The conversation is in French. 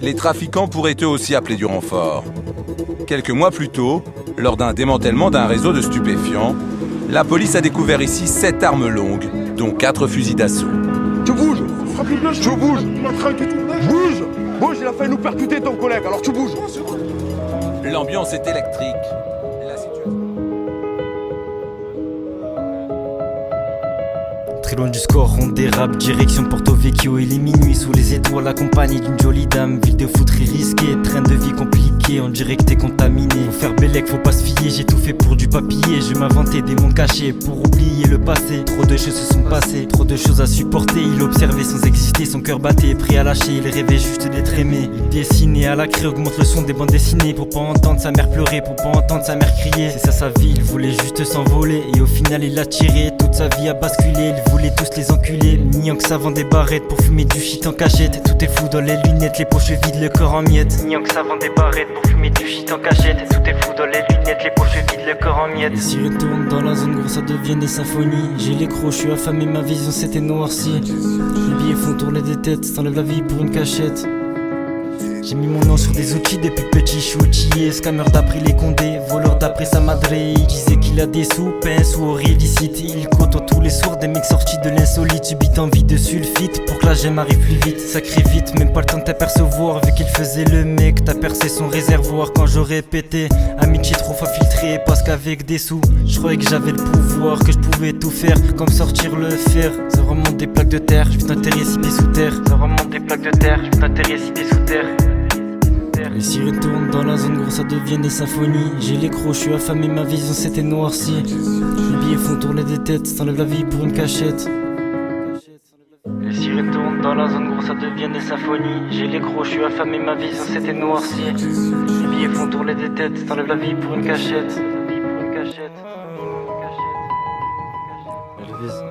Les trafiquants pourraient eux aussi appeler du renfort. Quelques mois plus tôt, lors d'un démantèlement d'un réseau de stupéfiants, la police a découvert ici 7 armes longues, dont 4 fusils d'assaut. Tu bouges. Tu bouges. Bouge. Bouge, il a failli nous percuter ton collègue, alors tu bouges. L'ambiance est électrique. La situation... Très loin du score, on dérape, direction Porto Vecchio. Il est minuit, sous les étoiles, accompagné d'une jolie dame. Ville de foot très risquée, train de vie compliqué, on dirait que t'es contaminé. Faut faire bellec, faut pas se fier, j'ai tout fait pour du papier. Je m'inventais des mondes cachés pour oublier le passé. Trop de choses se sont passées, trop de choses à supporter. Il observait sans exister, son cœur battait, prêt à lâcher. Il rêvait juste d'être aimé. Il dessinait à la craie, augmente le son des bandes dessinées. Pour pas entendre sa mère pleurer, pour pas entendre sa mère crier. C'est ça sa vie, il voulait juste s'envoler. Et au final il a tiré, toute sa vie a basculé. Il voulait tous les enculés, niant que ça vend des barrettes pour fumer du shit en cachette. Tout est flou dans les lunettes, les poches vides, le corps en miettes. Niant que ça vend des barrettes pour fumer du shit en cachette. Tout est flou dans les lunettes, les poches vides, le corps en miettes. Les sirènes tournent dans la zone, gros ça devient des symphonies. J'ai les crocs, je suis affamé, ma vision s'était noircie. Les billets font tourner des têtes, t'enlèves la vie pour une cachette. J'ai mis mon nom sur des outils depuis petit, je suis outillé. Scammer d'après les condés, voleur d'après sa madre. Il disait qu'il a des sous, pince ou au illicite. Il côtoie tous les soirs des mecs sortis de l'insolite. Subit envie de sulfite pour que la gemme arrive plus vite. Ça crie vite, même pas le temps de t'apercevoir. Vu qu'il faisait le mec, t'as percé son réservoir. Quand j'aurais pété, amitié trop infiltrée. Parce qu'avec des sous, je croyais que j'avais le pouvoir, que je pouvais tout faire, comme sortir le fer. Ça remonte des plaques de terre, je vais t'enterrer 6 pieds sous terre. Ça remonte des plaques de terre, je vais t'enterrer 6 pieds sous terre. Les sirènes tournent dans la zone, gros ça devient des symphonies. J'ai les crocs, je suis affamé, ma vision s'était noircie. Les billets font tourner des têtes, t'enlèves la vie pour une cachette. Les sirènes tournent dans la zone, gros ça devient des symphonies. J'ai les crocs, je suis affamé, ma vision s'était noircie. Les billets font tourner des têtes, t'enlèves la vie pour une cachette. Elle vise.